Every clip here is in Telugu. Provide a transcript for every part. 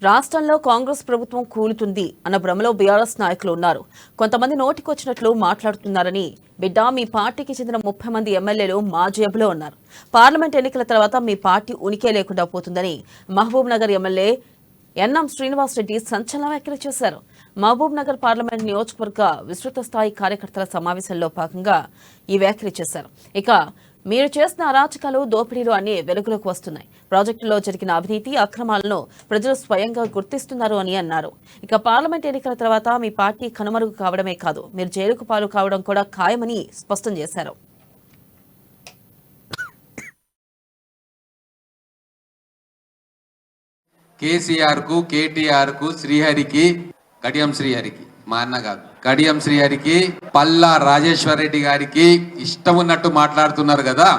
రాష్ట్రంలో కాంగ్రెస్ ప్రభుత్వం కూలుతుంది అన్న భ్రమలో బీఆర్ఎస్ నాయకులు ఉన్నారు. కొంతమంది నోటికొచ్చినట్లు మాట్లాడుతున్నారని బిడ్డ మీ పార్టీకి చెందిన 30 మంది ఎమ్మెల్యేలు మా జేబులో ఉన్నారు. పార్లమెంట్ ఎన్నికల తర్వాత మీ పార్టీ ఉనికే లేకుండా పోతుందని మహబూబ్ నగర్ ఎమ్మెల్యే ఎన్ఎం శ్రీనివాస్ రెడ్డి సంచలన వ్యాఖ్యలు చేశారు. మహబూబ్ నగర్ పార్లమెంట్ నియోజకవర్గ విస్తృత స్థాయి కార్యకర్తల సమావేశంలో భాగంగా ఈ వ్యాఖ్యలు చేశారు. ఇక మీరు చేసిన అరాచకాలు, దోపిడీలు అన్ని వెలుగులోకి వస్తున్నాయి. ప్రాజెక్టులో జరిగిన అవినీతి, అక్రమాలను ప్రజలు స్వయంగా గుర్తిస్తున్నారు అని అన్నారు. ఇక పార్లమెంట్ ఎన్నికల తర్వాత మీ పార్టీ కనుమరుగు కావడమే కాదు, మీరు జైలుకు పాలు కావడం కూడా ఖాయమని స్పష్టం చేశారు. కేసీఆర్ కు, కేటీఆర్ కు, శ్రీహరికి, కడియం శ్రీహరికి, మా అన్న కాదు, కడియం శ్రీహరికి, పల్లా రాజేశ్వర్ రెడ్డి గారికి ఇష్టం ఉన్నట్టు మాట్లాడుతున్నారు కదా.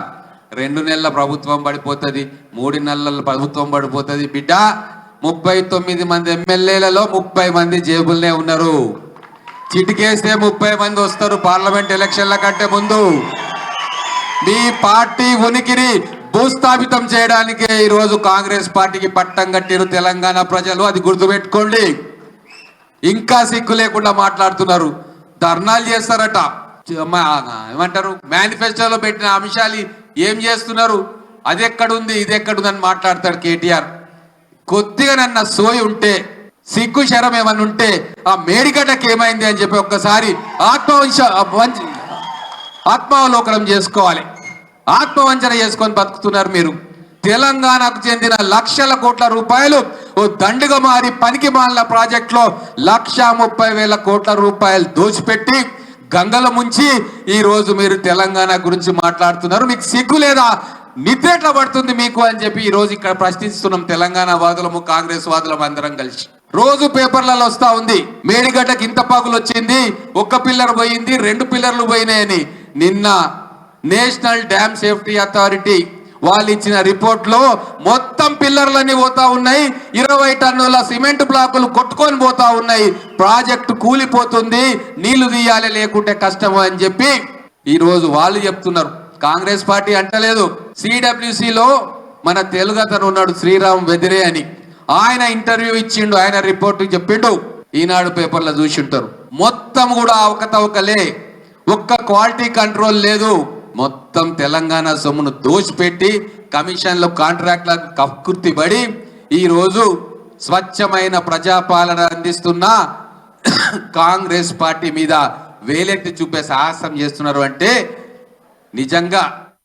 2 నెలల ప్రభుత్వం పడిపోతుంది, 3 నెలల ప్రభుత్వం పడిపోతుంది. బిడ్డ 39 మంది ఎమ్మెల్యేలలో 30 మంది జేబుల్నే ఉన్నారు. చిటికేస్తే 30 మంది వస్తారు పార్లమెంట్ ఎలక్షన్ల కంటే ముందు. మీ పార్టీ ఉనికిని భూస్థాపితం చేయడానికే ఈరోజు కాంగ్రెస్ పార్టీకి పట్టం కట్టిరు తెలంగాణ ప్రజలు. అది గుర్తుపెట్టుకోండి. ఇంకా సిగ్గు లేకుండా మాట్లాడుతున్నారు. ధర్నాలు చేస్తారట, ఏమంటారు, మేనిఫెస్టోలో పెట్టిన అంశాలు ఏం చేస్తున్నారు, అది ఎక్కడుంది, ఇది ఎక్కడుంది అని మాట్లాడతాడు కేటీఆర్. కొద్దిగా నన్న సోయి ఉంటే, సిగ్గు శరం ఏమన్నా ఉంటే ఆ మేడిగడ్డకి ఏమైంది అని చెప్పి ఒక్కసారి ఆత్మావలోకనం చేసుకోవాలి. ఆత్మవంచన చేసుకొని బతుకుతున్నారు మీరు. తెలంగాణకు చెందిన లక్షల కోట్ల రూపాయలు ఓ దండుగా మారి పనికి మాలిన ప్రాజెక్టులో 1,30,000 కోట్ల రూపాయలు దోచిపెట్టి గంగల ముంచి ఈ రోజు మీరు తెలంగాణ గురించి మాట్లాడుతున్నారు. మీకు సిగ్గు లేదా? నిద్రేట్లా పడుతుంది మీకు అని చెప్పి ఈ రోజు ఇక్కడ ప్రశ్నిస్తున్నాం. తెలంగాణ వాదులము, కాంగ్రెస్ వాదులము అందరం కలిసి. రోజు పేపర్లలో వస్తా ఉంది, మేడిగడ్డకి ఇంత పగులు వచ్చింది, 1 పిల్లర్ పోయింది, 2 పిల్లర్లు పోయినాయని. నిన్న నేషనల్ డ్యామ్ సేఫ్టీ అథారిటీ వాళ్ళు ఇచ్చిన రిపోర్ట్ లో మొత్తం పిల్లర్లన్నీ పోతా ఉన్నాయి, 20 టన్నుల సిమెంట్ బ్లాకులు కొట్టుకొని పోతా ఉన్నాయి. ప్రాజెక్టు కూలిపోతుంది, నీళ్లు తీయాలి, లేకుంటే కష్టము అని చెప్పి ఈ రోజు వాళ్ళు చెప్తున్నారు. కాంగ్రెస్ పార్టీ అంటలేదు. సిడబ్ల్యూసిలో మన తెలుగు అతను ఉన్నాడు, శ్రీరామ్ వెదిరే అని, ఆయన ఇంటర్వ్యూ ఇచ్చిండు, ఆయన రిపోర్ట్ చెప్పిండు. ఈనాడు పేపర్లో చూసి ఉంటారు. మొత్తం కూడా అవకతవకలే, ఒక్క క్వాలిటీ కంట్రోల్ లేదు. మొత్తం తెలంగాణ సొమ్మును దోచిపెట్టి కమిషన్లు, కాంట్రాక్ట్లకు కక్కుర్తి పడి ఈరోజు స్వచ్ఛమైన ప్రజాపాలన అందిస్తున్న కాంగ్రెస్ పార్టీ మీద వేలెత్తి చూపే సాహసం చేస్తున్నారు. అంటే నిజంగా